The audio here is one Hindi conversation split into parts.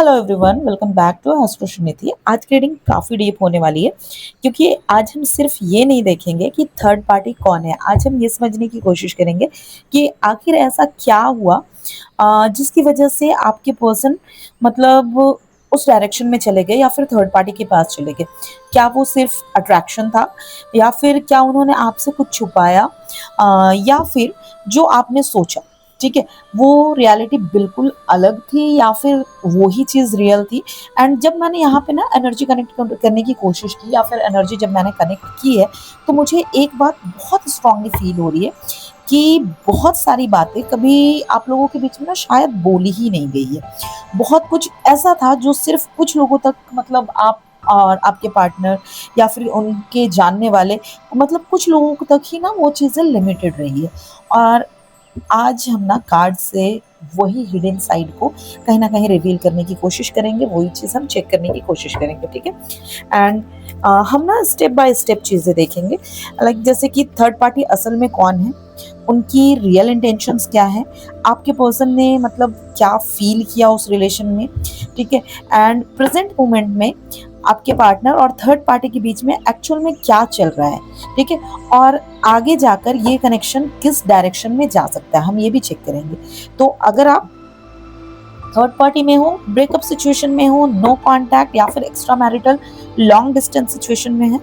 Hello everyone, welcome back to astro Sunidhi. आज की रीडिंग काफ़ी डीप होने वाली है क्योंकि आज हम सिर्फ ये नहीं देखेंगे कि थर्ड पार्टी कौन है। आज हम ये समझने की कोशिश करेंगे कि आखिर ऐसा क्या हुआ जिसकी वजह से आपके पर्सन मतलब उस डायरेक्शन में चले गए या फिर थर्ड पार्टी के पास चले गए। क्या वो सिर्फ अट्रैक्शन था या फिर क्या उन्होंने आपसे कुछ छुपाया, या फिर जो आपने सोचा, ठीक है, वो रियलिटी बिल्कुल अलग थी या फिर वो ही चीज़ रियल थी। एंड जब मैंने यहाँ पे ना एनर्जी कनेक्ट करने की कोशिश की या फिर एनर्जी जब मैंने कनेक्ट की है, तो मुझे एक बात बहुत स्ट्रांगली फील हो रही है कि बहुत सारी बातें कभी आप लोगों के बीच में ना शायद बोली ही नहीं गई है। बहुत कुछ ऐसा था जो सिर्फ कुछ लोगों तक, मतलब आप और आपके पार्टनर या फिर उनके जानने वाले, मतलब कुछ लोगों तक ही ना वो चीज़ें लिमिटेड रही है। और आज हम ना कार्ड से वही हिडन साइड को कहीं ना कहीं रिवील करने की कोशिश करेंगे, वही चीज़ हम चेक करने की कोशिश करेंगे, ठीक है। एंड हम ना स्टेप बाय स्टेप चीज़ें देखेंगे, लाइक जैसे कि थर्ड पार्टी असल में कौन है, उनकी रियल इंटेंशंस क्या है, आपके पर्सन ने मतलब क्या फील किया उस रिलेशन में, ठीक है। एंड प्रेजेंट मोमेंट में आपके पार्टनर और थर्ड पार्टी के बीच में एक्चुअल में क्या चल रहा है, ठीक है। और आगे जाकर ये कनेक्शन किस डायरेक्शन में जा सकता है, हम ये भी चेक करेंगे। तो अगर आप थर्ड पार्टी में हो, ब्रेकअप सिचुएशन में हो, नो कांटेक्ट या फिर extra marital long distance situation में है,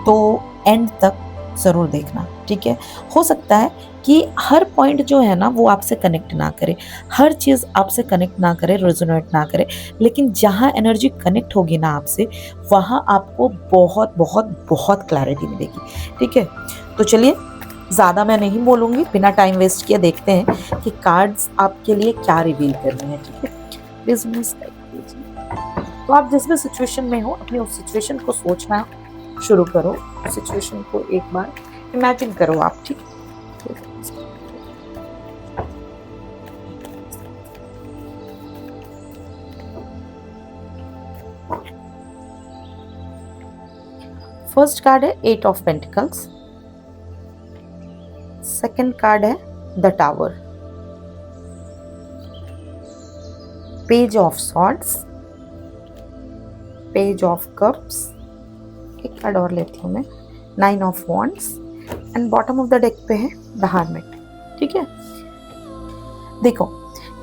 तो एंड तक ज़रूर देखना, ठीक है। हो सकता है कि हर पॉइंट जो है ना वो आपसे कनेक्ट ना करे, हर चीज़ आपसे कनेक्ट ना करे, रेजोनेट ना करे, लेकिन जहाँ एनर्जी कनेक्ट होगी ना आपसे, वहाँ आपको बहुत बहुत बहुत क्लैरिटी मिलेगी, ठीक है। तो चलिए, ज़्यादा मैं नहीं बोलूँगी, बिना टाइम वेस्ट किए देखते हैं कि कार्ड्स आपके लिए क्या रिवील कर रहे हैं, ठीक है। प्लीज़ मिस कीजिए। तो आप जिस भी सिचुएशन में हो, अपनी उस सिचुएशन को सोचना शुरू करो, सिचुएशन को एक बार इमेजिन करो आप, ठीक है। फर्स्ट कार्ड है eight of pentacles, second card है the tower, page of swords, page of cups, एक कार्ड और लेती हूँ मैं, nine of wands, and bottom of the deck पे है द हर्मिट, ठीक है। देखो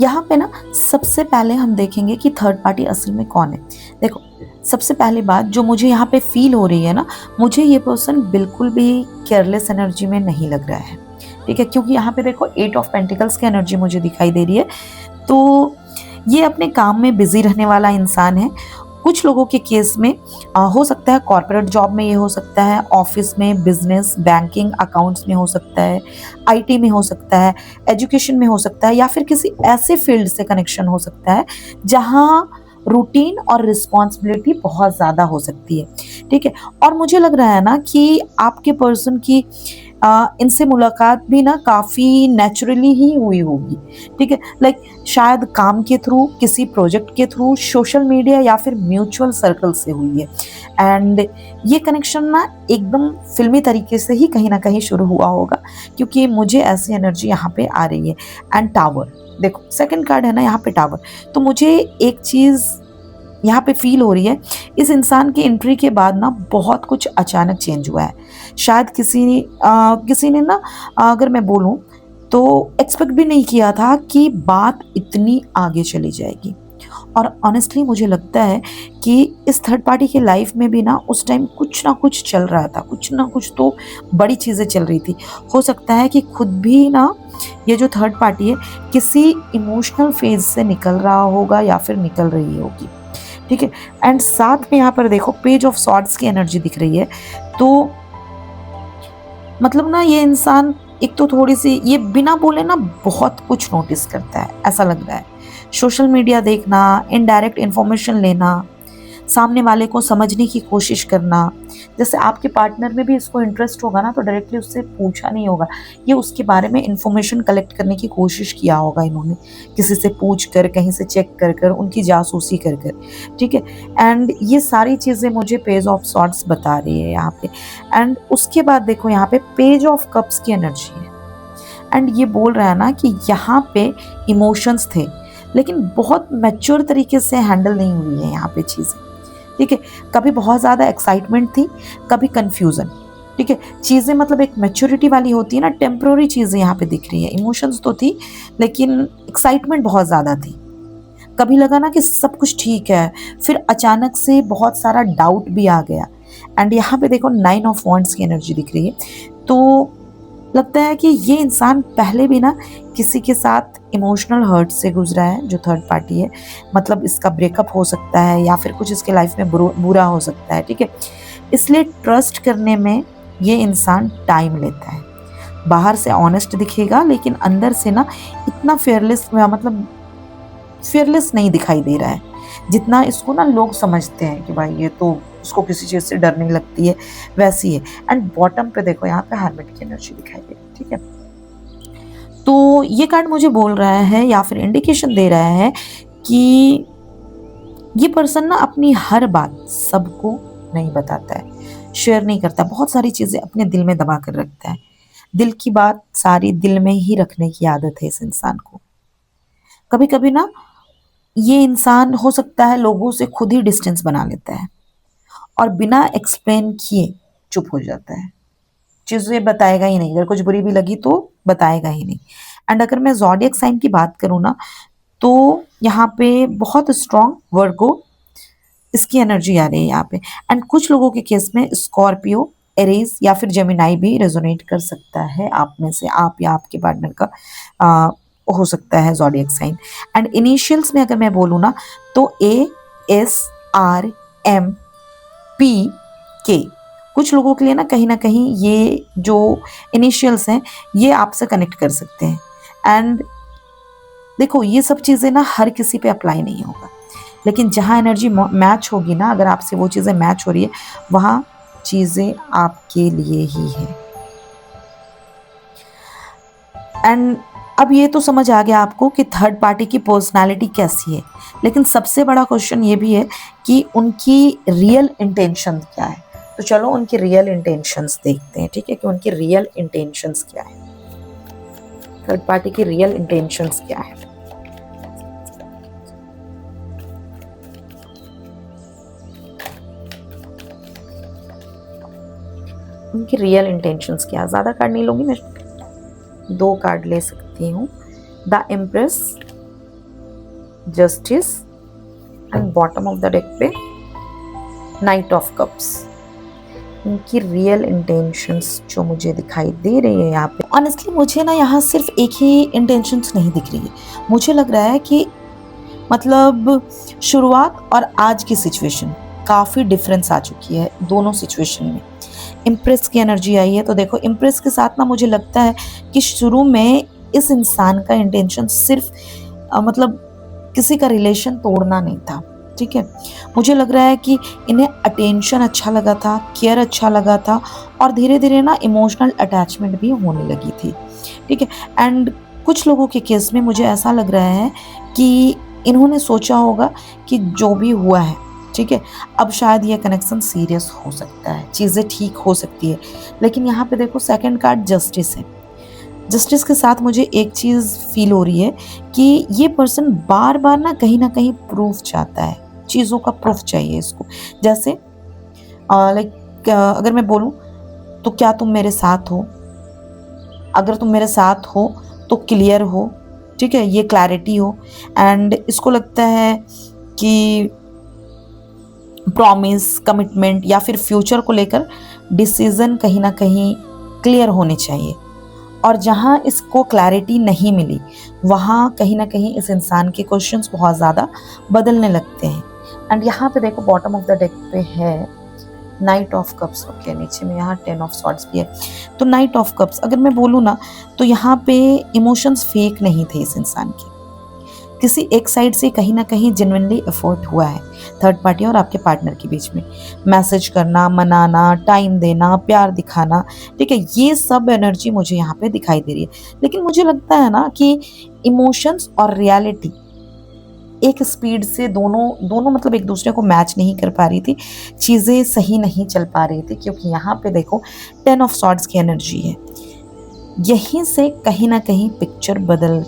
यहाँ पे ना सबसे पहले हम देखेंगे कि थर्ड पार्टी असल में कौन है। देखो, सबसे पहली बात जो मुझे यहाँ पे फील हो रही है ना, मुझे ये पर्सन बिल्कुल भी केयरलेस एनर्जी में नहीं लग रहा है, ठीक है। क्योंकि यहाँ पे देखो एट ऑफ पेंटिकल्स की एनर्जी मुझे दिखाई दे रही है, तो ये अपने काम में बिजी रहने वाला इंसान है। कुछ लोगों के केस में हो सकता है कॉर्पोरेट जॉब में, ये हो सकता है ऑफिस में, बिजनेस, बैंकिंग, अकाउंट्स में हो सकता है, आईटी में हो सकता है, एजुकेशन में हो सकता है, या फिर किसी ऐसे फील्ड से कनेक्शन हो सकता है जहाँ रूटीन और रिस्पॉन्सिबिलिटी बहुत ज़्यादा हो सकती है, ठीक है। और मुझे लग रहा है ना कि आपके पर्सन की इनसे मुलाकात भी ना काफ़ी नेचुरली ही हुई होगी, ठीक है। लाइक शायद काम के थ्रू, किसी प्रोजेक्ट के थ्रू, सोशल मीडिया या फिर म्यूचुअल सर्कल से हुई है। एंड ये कनेक्शन ना एकदम फिल्मी तरीके से ही कहीं ना कहीं शुरू हुआ होगा, क्योंकि मुझे ऐसी एनर्जी यहाँ पे आ रही है। एंड टावर, देखो सेकंड कार्ड है ना यहाँ पे टावर, तो मुझे एक चीज़ यहाँ पे फील हो रही है, इस इंसान की एंट्री के बाद ना बहुत कुछ अचानक चेंज हुआ है। शायद किसी ने ना, अगर मैं बोलूँ तो एक्सपेक्ट भी नहीं किया था कि बात इतनी आगे चली जाएगी। और ऑनेस्टली मुझे लगता है कि इस थर्ड पार्टी की लाइफ में भी ना उस टाइम कुछ ना कुछ चल रहा था, कुछ ना कुछ तो बड़ी चीज़ें चल रही थी। हो सकता है कि खुद भी ना ये जो थर्ड पार्टी है किसी इमोशनल फेज से निकल रहा होगा या फिर निकल रही होगी, ठीक है। एंड साथ में यहाँ पर देखो पेज ऑफ सॉर्ड्स की एनर्जी दिख रही है, तो मतलब ना ये इंसान एक तो थोड़ी सी, ये बिना बोले ना बहुत कुछ नोटिस करता है, ऐसा लग रहा है। सोशल मीडिया देखना, इनडायरेक्ट इन्फॉर्मेशन लेना, सामने वाले को समझने की कोशिश करना। जैसे आपके पार्टनर में भी इसको इंटरेस्ट होगा ना, तो डायरेक्टली उससे पूछा नहीं होगा, ये उसके बारे में इंफॉर्मेशन कलेक्ट करने की कोशिश किया होगा इन्होंने, किसी से पूछ कर, कहीं से चेक कर कर, उनकी जासूसी कर कर, ठीक है। एंड ये सारी चीज़ें मुझे पेज ऑफ सॉर्ड्स बता रही है यहाँ पे। एंड उसके बाद देखो यहाँ पे पेज ऑफ कप्स की एनर्जी है, एंड ये बोल रहा है ना कि यहाँ पे इमोशंस थे, लेकिन बहुत मैच्योर तरीके से हैंडल नहीं हुई है यहाँ पे चीज़ें, ठीक है। कभी बहुत ज़्यादा एक्साइटमेंट थी, कभी कन्फ्यूज़न, ठीक है। चीज़ें मतलब एक मैच्योरिटी वाली होती है ना, टेम्पररी चीज़ें यहाँ पे दिख रही है। इमोशंस तो थी लेकिन एक्साइटमेंट बहुत ज़्यादा थी। कभी लगा ना कि सब कुछ ठीक है, फिर अचानक से बहुत सारा डाउट भी आ गया। एंड यहाँ पे देखो 9 ऑफ वॉन्ड्स की एनर्जी दिख रही है, तो लगता है कि ये इंसान पहले भी ना किसी के साथ इमोशनल हर्ट से गुजरा है, जो थर्ड पार्टी है। मतलब इसका ब्रेकअप हो सकता है या फिर कुछ इसके लाइफ में बुरा हो सकता है, ठीक है। इसलिए ट्रस्ट करने में ये इंसान टाइम लेता है। बाहर से ऑनेस्ट दिखेगा लेकिन अंदर से ना इतना फियरलेस नहीं दिखाई दे रहा है जितना इसको ना लोग समझते हैं कि भाई ये तो उसको किसी चीज़ से डर नहीं लगती है, वैसी है। एंड बॉटम पे देखो यहाँ पे हर्मिट की एनर्जी दिखाई दे रही है, ठीक है। तो ये कार्ड मुझे बोल रहा है या फिर इंडिकेशन दे रहा है कि ये पर्सन ना अपनी हर बात सबको नहीं बताता है, शेयर नहीं करता, बहुत सारी चीज़ें अपने दिल में दबा कर रखता है। दिल की बात सारी दिल में ही रखने की आदत है इस इंसान को। कभी कभी ना ये इंसान हो सकता है लोगों से खुद ही डिस्टेंस बना लेता है और बिना एक्सप्लेन किए चुप हो जाता है, चीज़ें बताएगा ही नहीं। अगर कुछ बुरी भी लगी तो बताएगा ही नहीं। एंड अगर मैं ज़ोडिएक साइन की बात करूँ ना, तो यहाँ पे बहुत स्ट्रॉन्ग वर्गो इसकी एनर्जी आ रही है यहाँ पे। एंड कुछ लोगों के केस में स्कॉर्पियो, एरीज या फिर जेमिनाई भी रेजोनेट कर सकता है आप में से, आप या आपके पार्टनर का हो सकता है ज़ोडिएक साइन। एंड इनिशियल्स में अगर मैं बोलूँ ना, तो ASRMPK कुछ लोगों के लिए ना कहीं ये जो इनिशियल्स हैं ये आपसे कनेक्ट कर सकते हैं। एंड देखो ये सब चीज़ें ना हर किसी पे अप्लाई नहीं होगा, लेकिन जहाँ एनर्जी मैच होगी ना, अगर आपसे वो चीज़ें मैच हो रही है, वहाँ चीज़ें आपके लिए ही है। एंड अब ये तो समझ आ गया आपको कि थर्ड पार्टी की पर्सनालिटी कैसी है, लेकिन सबसे बड़ा क्वेश्चन ये भी है कि उनकी रियल इंटेंशन क्या है। तो चलो उनकी रियल इंटेंशंस देखते हैं, ठीक है, कि उनकी रियल इंटेंशंस क्या है, थर्ड पार्टी की रियल इंटेंशंस क्या है। उनकी रियल इंटेंशंस क्या है। ज़्यादा कार्ड नहीं लूँगी मैं, 2 कार्ड ले सकती हूँ। The empress, justice and bottom of the deck पे नाइट ऑफ कप्स। उनकी रियल इंटेंशंस जो मुझे दिखाई दे रही है यहाँ पे, ऑनेस्टली मुझे ना यहाँ सिर्फ एक ही इंटेंशंस नहीं दिख रही है। मुझे लग रहा है कि मतलब शुरुआत और आज की सिचुएशन काफ़ी डिफरेंस आ चुकी है दोनों सिचुएशन में। इम्प्रेस की एनर्जी आई है, तो देखो इम्प्रेस के साथ ना मुझे लगता है कि शुरू में इस इंसान का इंटेंशन सिर्फ मतलब किसी का रिलेशन तोड़ना नहीं था, ठीक है। मुझे लग रहा है कि इन्हें अटेंशन अच्छा लगा था, केयर अच्छा लगा था, और धीरे धीरे ना इमोशनल अटैचमेंट भी होने लगी थी, ठीक है। एंड कुछ लोगों के केस में मुझे ऐसा लग रहा है कि इन्होंने सोचा होगा कि जो भी हुआ है, ठीक है, अब शायद ये कनेक्शन सीरियस हो सकता है, चीज़ें ठीक हो सकती है। लेकिन यहाँ पे देखो सेकंड कार्ड जस्टिस है। जस्टिस के साथ मुझे एक चीज़ फील हो रही है कि ये पर्सन बार बार ना कहीं प्रूफ चाहता है, चीज़ों का प्रूफ चाहिए इसको। जैसे लाइक अगर मैं बोलूँ तो क्या तुम मेरे साथ हो, अगर तुम मेरे साथ हो तो क्लियर हो, ठीक है, ये क्लैरिटी हो। एंड इसको लगता है कि प्रॉमिस, कमिटमेंट या फिर फ्यूचर को लेकर डिसीजन कहीं ना कहीं क्लियर होने चाहिए। और जहाँ इसको क्लैरिटी नहीं मिली, वहाँ कहीं ना कहीं इस इंसान के क्वेश्चंस बहुत ज़्यादा बदलने लगते हैं। एंड यहाँ पे देखो बॉटम ऑफ द डेक पे है नाइट ऑफ कप्स, ओके, नीचे में यहाँ 10 ऑफ सॉर्ड्स भी है। तो नाइट ऑफ कप्स अगर मैं बोलूँ ना, तो यहाँ पे इमोशंस फेक नहीं थे इस इंसान के, किसी एक साइड से कहीं ना कहीं जेन्युइनली एफर्ट हुआ है थर्ड पार्टी और आपके पार्टनर के बीच में। मैसेज करना, मनाना, टाइम देना, प्यार दिखाना, ठीक है, ये सब एनर्जी मुझे यहाँ पे दिखाई दे रही है। लेकिन मुझे लगता है ना कि इमोशंस और रियलिटी एक स्पीड से दोनों मतलब एक दूसरे को मैच नहीं कर पा रही थी, चीज़ें सही नहीं चल पा रही थी, क्योंकि यहाँ पे देखो 10 ऑफ सॉर्ड्स की एनर्जी है। यहीं से कहीं ना कहीं पिक्चर बदल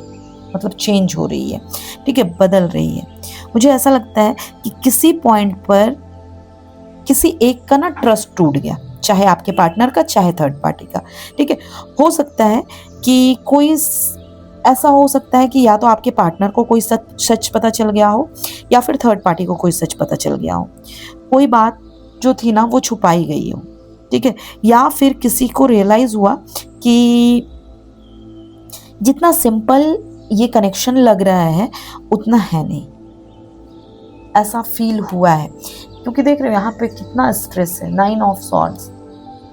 मतलब चेंज हो रही है, ठीक है, बदल रही है। मुझे ऐसा लगता है कि किसी पॉइंट पर किसी एक का ना ट्रस्ट टूट गया, चाहे आपके पार्टनर का चाहे थर्ड पार्टी का, ठीक है। हो सकता है कि ऐसा हो सकता है कि या तो आपके पार्टनर को कोई सच पता चल गया हो, या फिर थर्ड पार्टी को कोई सच पता चल गया हो, कोई बात जो थी ना वो छुपाई गई हो, ठीक है। या फिर किसी को रियलाइज हुआ कि जितना सिंपल ये कनेक्शन लग रहा है उतना है नहीं, ऐसा फील हुआ है। क्योंकि देख रहे हो यहाँ पे कितना स्ट्रेस है, 9 ऑफ सॉर्ड्स,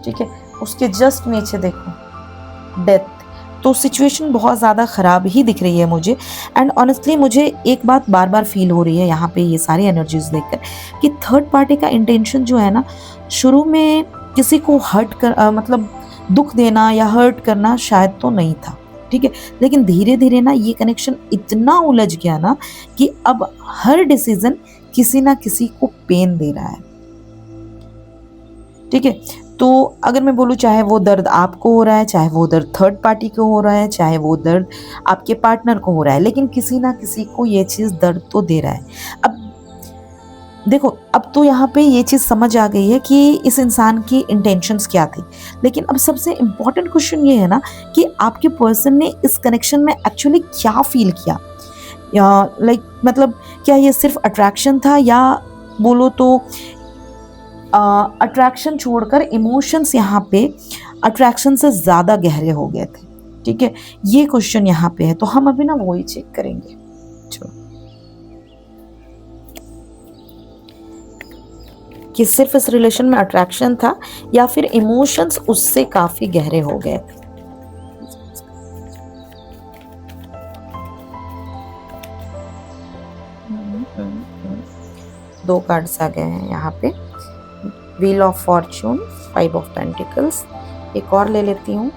ठीक है। उसके जस्ट नीचे देखो डेथ। तो सिचुएशन बहुत ज़्यादा ख़राब ही दिख रही है मुझे। एंड ऑनेस्टली मुझे एक बात बार बार फील हो रही है यहाँ पे ये सारी एनर्जीज देखकर, कि थर्ड पार्टी का इंटेंशन जो है ना, शुरू में किसी को मतलब दुख देना या हर्ट करना शायद तो नहीं था, ठीक है। लेकिन धीरे धीरे ना ये कनेक्शन इतना उलझ गया ना कि अब हर डिसीजन किसी ना किसी को पेन दे रहा है, ठीक है। तो अगर मैं बोलूँ, चाहे वो दर्द आपको हो रहा है, चाहे वो दर्द थर्ड पार्टी को हो रहा है, चाहे वो दर्द आपके पार्टनर को हो रहा है, लेकिन किसी ना किसी को ये चीज़ दर्द तो दे रहा है। अब देखो, अब तो यहाँ पे ये चीज़ समझ आ गई है कि इस इंसान की इंटेंशंस क्या थी। लेकिन अब सबसे इम्पोर्टेंट क्वेश्चन ये है ना कि आपके पर्सन ने इस कनेक्शन में एक्चुअली क्या फील किया, या मतलब क्या ये सिर्फ अट्रैक्शन था, या बोलो तो अट्रैक्शन छोड़कर इमोशंस यहाँ पे अट्रैक्शन से ज़्यादा गहरे हो गए थे, ठीक है। ये क्वेश्चन यहाँ पे है, तो हम अभी ना वही चेक करेंगे। चलो, कि सिर्फ इस रिलेशन में अट्रैक्शन था या फिर इमोशंस उससे काफ़ी गहरे हो गए थे। दो कार्ड्स आ गए हैं यहाँ पे, wheel of Fortune, 5 of pentacles. एक और ले लेती हूँ,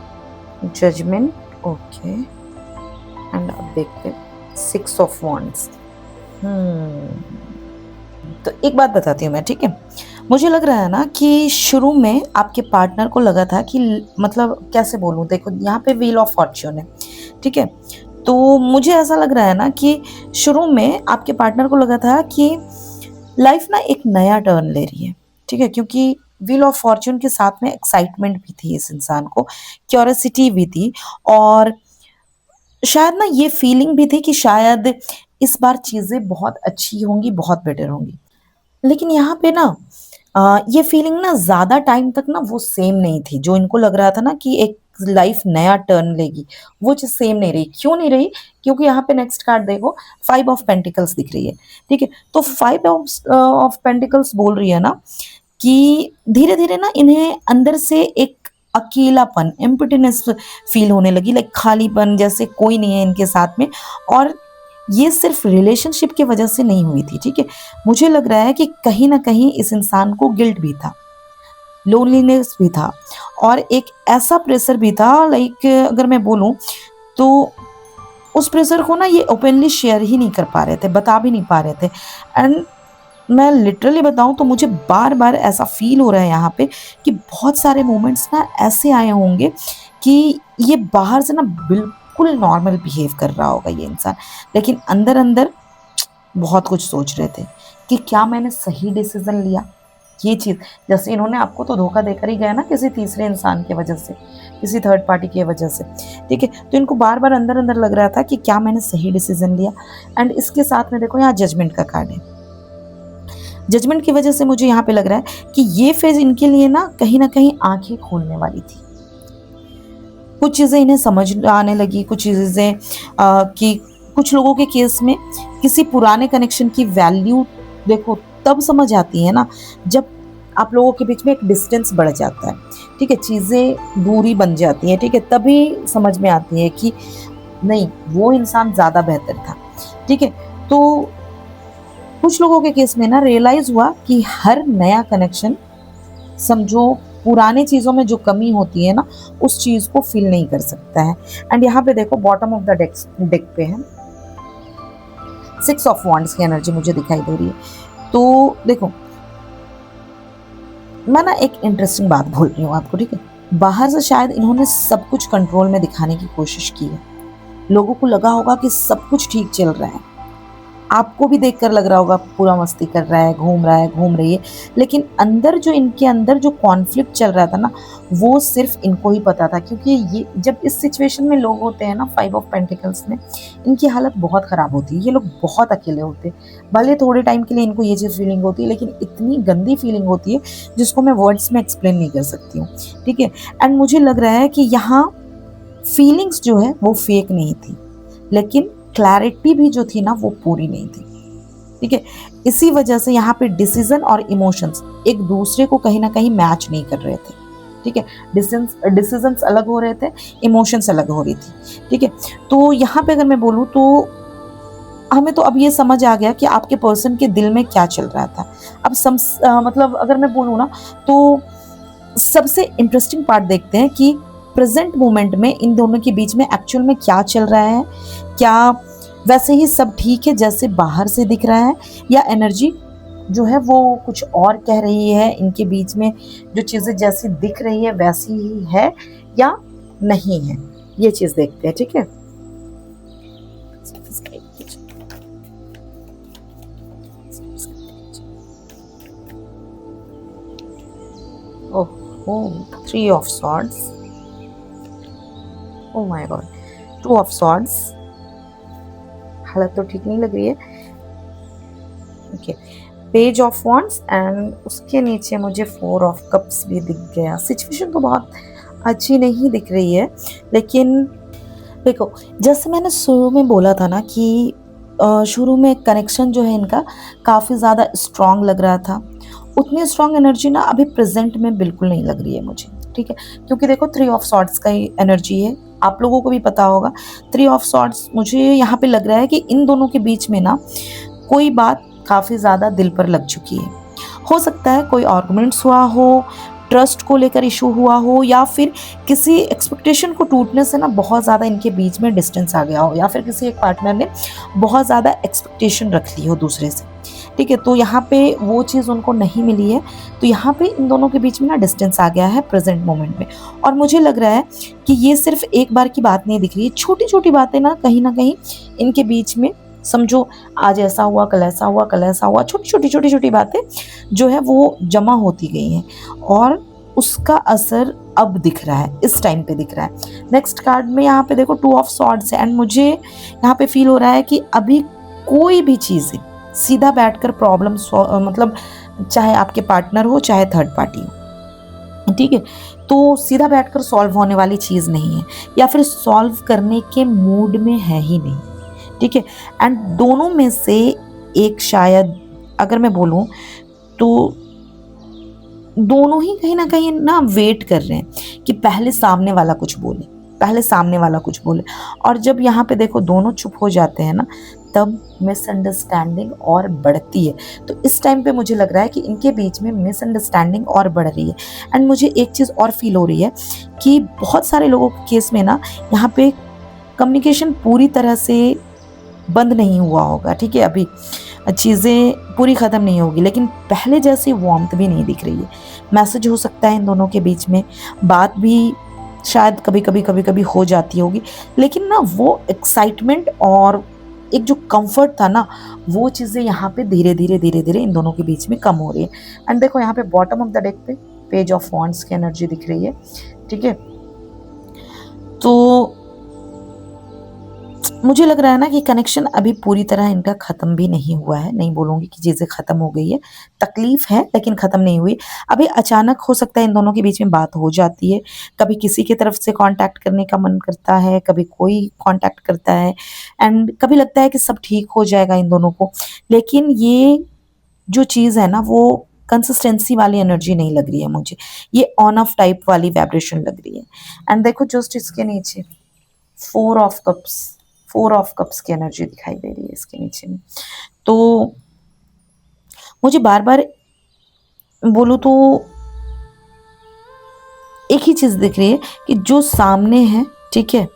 जजमेंट, ओके। एंड अब देखते हैं 6 ऑफ वॉन्ड्स। तो एक बात बताती हूँ मैं, ठीक है। मुझे लग रहा है ना कि शुरू में आपके पार्टनर को लगा था कि, मतलब कैसे बोलूँ, देखो यहाँ पे व्हील ऑफ फॉर्च्यून है, ठीक है। तो मुझे ऐसा लग रहा है ना कि शुरू में आपके पार्टनर को लगा था कि लाइफ ना एक नया टर्न ले रही है, ठीक है। क्योंकि व्हील ऑफ फॉर्च्यून के साथ में एक्साइटमेंट भी थी इस इंसान को, क्यूरियोसिटी भी थी, और शायद ना ये फीलिंग भी थी कि शायद इस बार चीज़ें बहुत अच्छी होंगी, बहुत बेटर होंगी। लेकिन यहाँ पे ना ये फीलिंग ना ज़्यादा टाइम तक ना वो सेम नहीं थी। जो इनको लग रहा था ना कि एक लाइफ नया टर्न लेगी, वो चीज़ सेम नहीं रही। क्यों नहीं रही? क्योंकि यहाँ पे नेक्स्ट कार्ड देखो, 5 ऑफ पेंटिकल्स दिख रही है, ठीक है। तो 5 ऑफ पेंटिकल्स बोल रही है ना कि धीरे धीरे ना इन्हें अंदर से एक अकेलापन, एम्प्टीनेस फील होने लगी, लाइक खालीपन, जैसे कोई नहीं है इनके साथ में। और ये सिर्फ रिलेशनशिप की वजह से नहीं हुई थी, ठीक है। मुझे लग रहा है कि कहीं ना कहीं इस इंसान को गिल्ट भी था, लोनलीनेस भी था, और एक ऐसा प्रेशर भी था, लाइक अगर मैं बोलूँ तो उस प्रेशर को ना ये ओपनली शेयर ही नहीं कर पा रहे थे, बता भी नहीं पा रहे थे। एंड मैं लिटरली बताऊं तो मुझे बार बार ऐसा फील हो रहा है यहाँ पे कि बहुत सारे मोमेंट्स ना ऐसे आए होंगे कि ये बाहर से ना बिल्कुल नॉर्मल बिहेव कर रहा होगा ये इंसान, लेकिन अंदर अंदर बहुत कुछ सोच रहे थे कि क्या मैंने सही डिसीजन लिया। ये चीज़, जैसे इन्होंने आपको तो धोखा देकर ही गया ना किसी तीसरे इंसान की वजह से, किसी थर्ड पार्टी की वजह से, ठीक है। तो इनको बार बार अंदर अंदर लग रहा था कि क्या मैंने सही डिसीजन लिया। एंड इसके साथ में देखो यहाँ जजमेंट का कार्ड है। जजमेंट की वजह से मुझे यहाँ पे लग रहा है कि ये फेज इनके लिए ना कहीं आंखें खोलने वाली थी। कुछ चीज़ें इन्हें समझ आने लगी, कुछ चीज़ें कि कुछ लोगों के केस में किसी पुराने कनेक्शन की वैल्यू देखो तब समझ आती है ना जब आप लोगों के बीच में एक डिस्टेंस बढ़ जाता है, ठीक है, चीज़ें दूरी बन जाती है, ठीक है, तभी समझ में आती है कि नहीं, वो इंसान ज़्यादा बेहतर था, ठीक है। तो कुछ लोगों के केस में ना रियलाइज हुआ कि हर नया कनेक्शन, समझो पुराने चीज़ों में जो कमी होती है ना, उस चीज़ को फील नहीं कर सकता है। एंड यहाँ पे देखो बॉटम ऑफ द डेक पे है 6 ऑफ वॉन्ड्स की एनर्जी मुझे दिखाई दे रही है। तो देखो, मैं ना एक इंटरेस्टिंग बात बोल रही हूँ आपको, ठीक है। बाहर से शायद इन्होंने सब कुछ कंट्रोल में दिखाने की कोशिश की है, लोगों को लगा होगा कि सब कुछ ठीक चल रहा है, आपको भी देखकर लग रहा होगा पूरा मस्ती कर रहा है, घूम रही है, लेकिन अंदर जो इनके अंदर जो कॉन्फ्लिक्ट चल रहा था ना, वो सिर्फ इनको ही पता था। क्योंकि ये जब इस सिचुएशन में लोग होते हैं ना, 5 ऑफ पेंटिकल्स में, इनकी हालत बहुत ख़राब होती है, ये लोग बहुत अकेले होते हैं। भले थोड़े टाइम के लिए इनको ये चीज़ फीलिंग होती है, लेकिन इतनी गंदी फीलिंग होती है जिसको मैं वर्ड्स में एक्सप्लेन नहीं कर सकती हूँ, ठीक है। एंड मुझे लग रहा है कि यहाँ फीलिंग्स जो है वो फेक नहीं थी, लेकिन क्लैरिटी भी जो थी ना वो पूरी नहीं थी, ठीक है। इसी वजह से यहाँ पे डिसीजन और इमोशंस एक दूसरे को कहीं ना कहीं मैच नहीं कर रहे थे, ठीक है। डिसीजंस अलग हो रहे थे, इमोशंस अलग हो रही थी, ठीक है। तो यहाँ पे अगर मैं बोलूँ तो हमें तो अब ये समझ आ गया कि आपके पर्सन के दिल में क्या चल रहा था। अब मतलब अगर मैं बोलूँ ना, तो सबसे इंटरेस्टिंग पार्ट देखते हैं कि प्रेजेंट मोमेंट में इन दोनों के बीच में एक्चुअल में क्या चल रहा है। क्या वैसे ही सब ठीक है जैसे बाहर से दिख रहा है, या एनर्जी जो है वो कुछ और कह रही है, इनके बीच में जो चीज़ें जैसी दिख रही है वैसी ही है या नहीं है, ये चीज़ देखते हैं, ठीक है। ओह, 3 of swords, oh my God, 2 of swords, हालत तो ठीक नहीं लग रही है, okay. Page of wands and उसके नीचे मुझे 4 ऑफ कप्स भी दिख गया। सिचुएशन तो बहुत अच्छी नहीं दिख रही है, लेकिन देखो जैसे मैंने शुरू में बोला था ना कि शुरू में कनेक्शन जो है इनका काफ़ी ज़्यादा स्ट्रॉन्ग लग रहा था, उतनी स्ट्रॉन्ग एनर्जी ना अभी प्रेजेंट में बिल्कुल नहीं लग रही है मुझे, ठीक है। क्योंकि देखो 3 ऑफ सॉर्ड्स का ही एनर्जी है, आप लोगों को भी पता होगा। 3 ऑफ सॉर्ड्स मुझे यहाँ पे लग रहा है कि इन दोनों के बीच में ना कोई बात काफ़ी ज़्यादा दिल पर लग चुकी है। हो सकता है कोई आर्गुमेंट्स हुआ हो, ट्रस्ट को लेकर इशू हुआ हो, या फिर किसी एक्सपेक्टेशन को टूटने से ना बहुत ज़्यादा इनके बीच में डिस्टेंस आ गया हो, या फिर किसी एक पार्टनर ने बहुत ज़्यादा एक्सपेक्टेशन रख ली हो दूसरे से, ठीक है। तो यहाँ पे वो चीज़ उनको नहीं मिली है, तो यहाँ पे इन दोनों के बीच में ना डिस्टेंस आ गया है प्रेजेंट मोमेंट में। और मुझे लग रहा है कि ये सिर्फ एक बार की बात नहीं दिख रही है, छोटी छोटी बातें ना कहीं इनके बीच में, समझो आज ऐसा हुआ, कल ऐसा हुआ, कल ऐसा हुआ, छोटी छोटी बातें जो है वो जमा होती गई हैं, और उसका असर अब दिख रहा है, इस टाइम पे दिख रहा है। नेक्स्ट कार्ड में यहाँ पे देखो 2 ऑफ सॉर्ड्स है, एंड मुझे यहाँ पे फील हो रहा है कि अभी कोई भी चीज़ें सीधा बैठकर प्रॉब्लम मतलब चाहे आपके पार्टनर हो चाहे थर्ड पार्टी हो, ठीक है, तो सीधा बैठकर सॉल्व होने वाली चीज़ नहीं है, या फिर सॉल्व करने के मूड में है ही नहीं, ठीक है। एंड दोनों में से एक, शायद अगर मैं बोलूँ तो दोनों ही कहीं ना वेट कर रहे हैं कि पहले सामने वाला कुछ बोले, पहले सामने वाला कुछ बोले। और जब यहाँ पे देखो दोनों चुप हो जाते हैं ना, तब मिसअंडरस्टैंडिंग और बढ़ती है। तो इस टाइम पे मुझे लग रहा है कि इनके बीच में मिसअंडरस्टैंडिंग और बढ़ रही है। एंड मुझे एक चीज़ और फील हो रही है कि बहुत सारे लोगों के केस में ना यहाँ पे कम्युनिकेशन पूरी तरह से बंद नहीं हुआ होगा, ठीक है, अभी चीज़ें पूरी ख़त्म नहीं होगी, लेकिन पहले जैसी वार्मथ भी नहीं दिख रही है। मैसेज हो सकता है इन दोनों के बीच में, बात भी शायद कभी कभी हो जाती होगी, लेकिन ना वो एक्साइटमेंट और एक जो कंफर्ट था ना, वो चीज़ें यहाँ पे धीरे धीरे इन दोनों के बीच में कम हो रही है। एंड देखो यहाँ पे बॉटम ऑफ द डेक पे पेज ऑफ वॉन्ड्स की एनर्जी दिख रही है, ठीक है। तो मुझे लग रहा है ना कि कनेक्शन अभी पूरी तरह इनका ख़त्म भी नहीं हुआ है। नहीं बोलूँगी कि चीज़ें ख़त्म हो गई है, तकलीफ़ है लेकिन ख़त्म नहीं हुई। अभी अचानक हो सकता है इन दोनों के बीच में बात हो जाती है, कभी किसी की तरफ से कांटेक्ट करने का मन करता है, कभी कोई कांटेक्ट करता है, एंड कभी लगता है कि सब ठीक हो जाएगा इन दोनों को। लेकिन ये जो चीज़ है ना, वो कंसिस्टेंसी वाली एनर्जी नहीं लग रही है मुझे, ये ऑन ऑफ टाइप वाली वाइब्रेशन लग रही है। एंड देखो जस्ट इसके नीचे 4 ऑफ कप्स, 4 ऑफ कप्स की एनर्जी दिखाई दे रही है इसके नीचे में। तो मुझे बार बार बोलूँ तो एक ही चीज़ दिख रही है कि जो सामने है, ठीक है,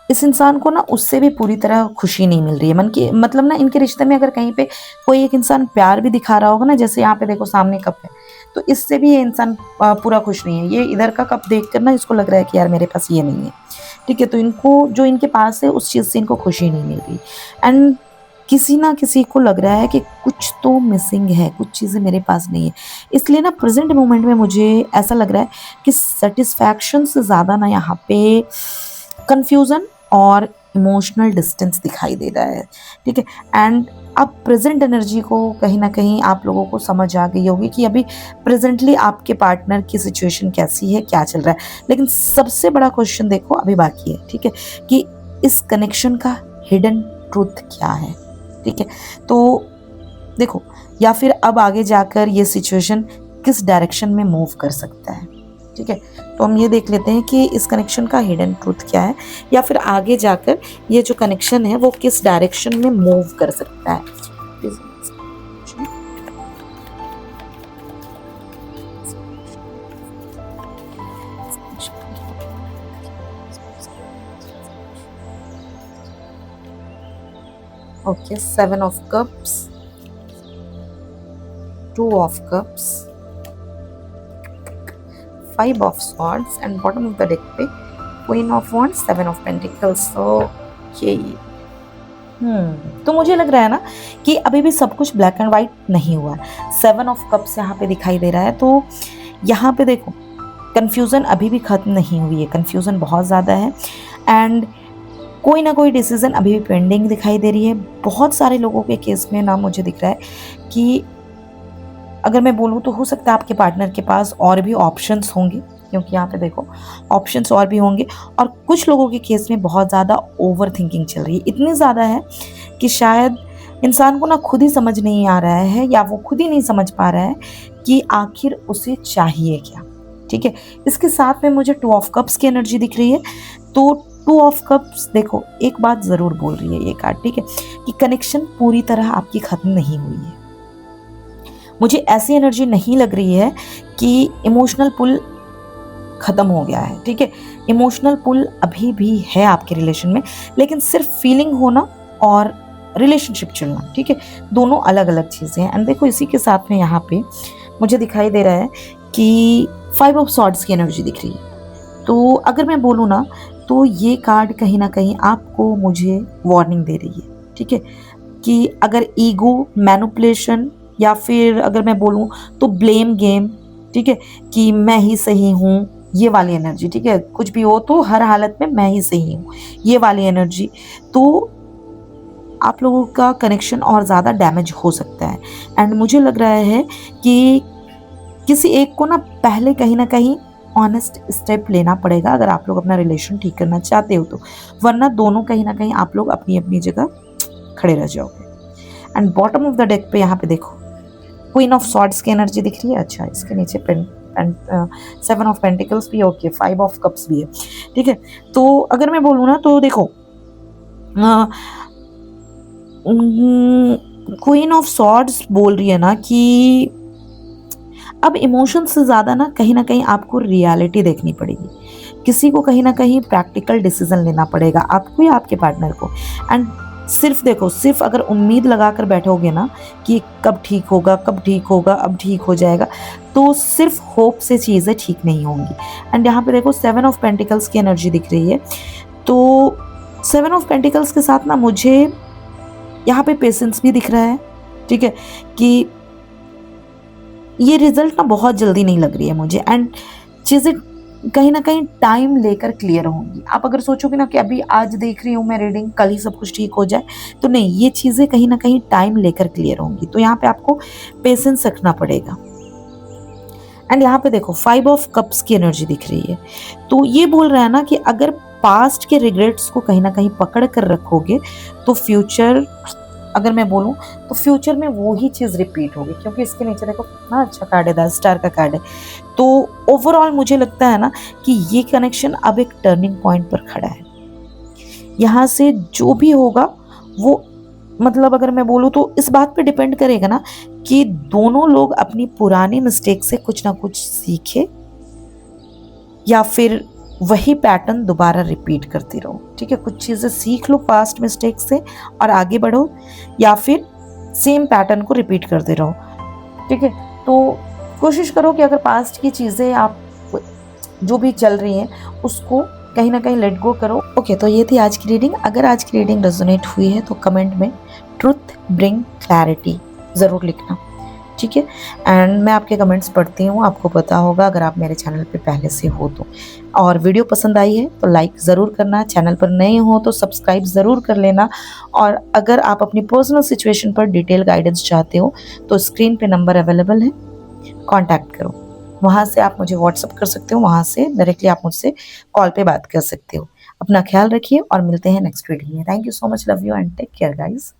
इस इंसान को ना उससे भी पूरी तरह खुशी नहीं मिल रही है मन की, मतलब ना इनके रिश्ते में अगर कहीं पे कोई एक इंसान प्यार भी दिखा रहा होगा ना, जैसे यहाँ पे देखो सामने कप है, तो इससे भी ये इंसान पूरा खुश नहीं है। ये इधर का कप देख कर ना इसको लग रहा है कि यार मेरे पास ये नहीं है, ठीक है, तो इनको जो इनके पास है उस चीज़ से इनको खुशी नहीं मिल रही, एंड किसी ना किसी को लग रहा है कि कुछ तो मिसिंग है, कुछ चीज़ें मेरे पास नहीं है। इसलिए ना प्रेजेंट मोमेंट में मुझे ऐसा लग रहा है कि सेटिस्फैक्शन से ज़्यादा ना यहाँ पे कंफ्यूजन और इमोशनल डिस्टेंस दिखाई दे रहा है, ठीक है। एंड अब प्रेजेंट एनर्जी को कहीं ना कहीं आप लोगों को समझ आ गई होगी कि अभी प्रेजेंटली आपके पार्टनर की सिचुएशन कैसी है, क्या चल रहा है। लेकिन सबसे बड़ा क्वेश्चन देखो अभी बाकी है, ठीक है, कि इस कनेक्शन का हिडन ट्रूथ क्या है, ठीक है। तो देखो, या फिर अब आगे जाकर ये सिचुएशन किस डायरेक्शन में मूव कर सकता है, ठीक है। तो हम ये देख लेते हैं कि इस कनेक्शन का हिडन ट्रूथ क्या है, या फिर आगे जाकर ये जो कनेक्शन है वो किस डायरेक्शन में मूव कर सकता है। Okay, 7 of cups, 2 of cups, 5 of swords and bottom of the deck पे queen of wands, 7 of pentacles. Okay, तो मुझे लग रहा है ना कि अभी भी सब कुछ ब्लैक एंड वाइट नहीं हुआ है। 7 ऑफ कप्स यहाँ पे दिखाई दे रहा है, तो यहाँ पे देखो कंफ्यूजन अभी भी खत्म नहीं हुई है, कंफ्यूजन बहुत ज़्यादा है, एंड कोई ना कोई डिसीजन अभी भी पेंडिंग दिखाई दे रही है। बहुत सारे लोगों के केस में ना मुझे दिख रहा है कि अगर मैं बोलूँ तो हो सकता है आपके पार्टनर के पास और भी ऑप्शंस होंगे, क्योंकि यहाँ पे देखो ऑप्शंस और भी होंगे, और कुछ लोगों के केस में बहुत ज़्यादा ओवर थिंकिंग चल रही है, इतनी ज़्यादा है कि शायद इंसान को ना खुद ही समझ नहीं आ रहा है, या वो खुद ही नहीं समझ पा रहा है कि आखिर उसे चाहिए क्या, ठीक है। इसके साथ में मुझे 2 ऑफ कप्स की एनर्जी दिख रही है, तो 2 ऑफ कप्स देखो एक बात ज़रूर बोल रही है ये कार्ड, ठीक है, कि कनेक्शन पूरी तरह आपकी ख़त्म नहीं हुई है। मुझे ऐसी एनर्जी नहीं लग रही है कि इमोशनल पुल ख़त्म हो गया है, ठीक है। इमोशनल पुल अभी भी है आपके रिलेशन में, लेकिन सिर्फ फीलिंग होना और रिलेशनशिप चलना, ठीक है, दोनों अलग अलग चीज़ें हैं। एंड देखो इसी के साथ में यहाँ पे मुझे दिखाई दे रहा है कि 5 ऑफ स्वॉर्ड्स की एनर्जी दिख रही है। तो अगर मैं बोलूँ ना तो ये कार्ड कहीं ना कहीं आपको मुझे वार्निंग दे रही है, ठीक है, कि अगर ईगो, मैनिपुलेशन, या फिर अगर मैं बोलूँ तो ब्लेम गेम, ठीक है, कि मैं ही सही हूँ, ये वाली एनर्जी, ठीक है, कुछ भी हो तो हर हालत में मैं ही सही हूँ, ये वाली एनर्जी, तो आप लोगों का कनेक्शन और ज़्यादा डैमेज हो सकता है। एंड मुझे लग रहा है कि किसी एक को ना पहले कहीं ना कहीं ऑनेस्ट स्टेप लेना पड़ेगा अगर आप लोग अपना रिलेशन ठीक करना चाहते हो तो, वरना दोनों कहीं ना कहीं आप लोग अपनी अपनी जगह खड़े रह जाओगे। And bottom of the deck पे यहाँ पे देखो क्वीन ऑफ स्वॉर्ड्स की एनर्जी दिख रही है। अच्छा, इसके नीचे 7 ऑफ पेंटिकल्स भी, ओके, 5 ऑफ कप्स भी है, ठीक है। तो अगर मैं बोलूँ ना तो देखो क्वीन ऑफ स्वॉर्ड्स बोल रही है ना कि अब इमोशन से ज़्यादा ना कहीं आपको रियलिटी देखनी पड़ेगी, किसी को कहीं ना कहीं प्रैक्टिकल डिसीजन लेना पड़ेगा, आपको या आपके पार्टनर को। एंड सिर्फ देखो, सिर्फ अगर उम्मीद लगा कर बैठोगे ना कि कब ठीक होगा, कब ठीक होगा, अब ठीक हो जाएगा, तो सिर्फ होप से चीज़ें ठीक नहीं होंगी। एंड यहाँ पे देखो 7 ऑफ पेंटिकल्स की एनर्जी दिख रही है, तो 7 ऑफ पेंटिकल्स के साथ ना मुझे यहाँ पे पेशेंस भी दिख रहा है, ठीक है, कि ये रिजल्ट ना बहुत जल्दी नहीं लग रही है मुझे, एंड चीज़ें कहीं ना कहीं टाइम लेकर क्लियर होंगी। आप अगर सोचोगे ना कि अभी आज देख रही हूँ मैं रीडिंग, कल ही सब कुछ ठीक हो जाए, तो नहीं, ये चीज़ें कहीं ना कहीं टाइम लेकर क्लियर होंगी। तो यहाँ पे आपको पेशेंस रखना पड़ेगा। एंड यहाँ पे देखो 5 ऑफ कप्स की एनर्जी दिख रही है, तो ये बोल रहा है ना कि अगर पास्ट के रिग्रेट्स को कहीं ना कहीं पकड़ कर रखोगे तो फ्यूचर, अगर मैं बोलूँ तो फ्यूचर में वो ही चीज़ रिपीट होगी, क्योंकि इसके नीचे देखो कितना अच्छा कार्ड है, 10 स्टार का कार्ड है। तो ओवरऑल मुझे लगता है ना कि ये कनेक्शन अब एक टर्निंग पॉइंट पर खड़ा है। यहाँ से जो भी होगा वो, मतलब अगर मैं बोलूँ तो इस बात पे डिपेंड करेगा ना कि दोनों लोग अपनी पुरानी मिस्टेक से कुछ ना कुछ सीखे, या फिर वही पैटर्न दोबारा रिपीट करती रहो, ठीक है। कुछ चीज़ें सीख लो पास्ट मिस्टेक से और आगे बढ़ो, या फिर सेम पैटर्न को रिपीट करते रहो, ठीक है। तो कोशिश करो कि अगर पास्ट की चीज़ें आप जो भी चल रही हैं उसको कहीं ना कहीं लेट गो करो। ओके, तो ये थी आज की रीडिंग। अगर आज की रीडिंग रेजोनेट हुई है तो कमेंट में ट्रुथ ब्रिंग क्लैरिटी ज़रूर लिखना, ठीक है। एंड मैं आपके कमेंट्स पढ़ती हूँ, आपको पता होगा अगर आप मेरे चैनल पे पहले से हो तो। और वीडियो पसंद आई है तो लाइक ज़रूर करना, चैनल पर नए हो तो सब्सक्राइब ज़रूर कर लेना। और अगर आप अपनी पर्सनल सिचुएशन पर डिटेल गाइडेंस चाहते हो तो स्क्रीन पे नंबर अवेलेबल है, कॉन्टैक्ट करो। वहाँ से आप मुझे व्हाट्सअप कर सकते हो, वहाँ से डायरेक्टली आप मुझसे कॉल पे बात कर सकते हो। अपना ख्याल रखिए और मिलते हैं नेक्स्ट वीडियो में। Thank you so much, love you and take care guys.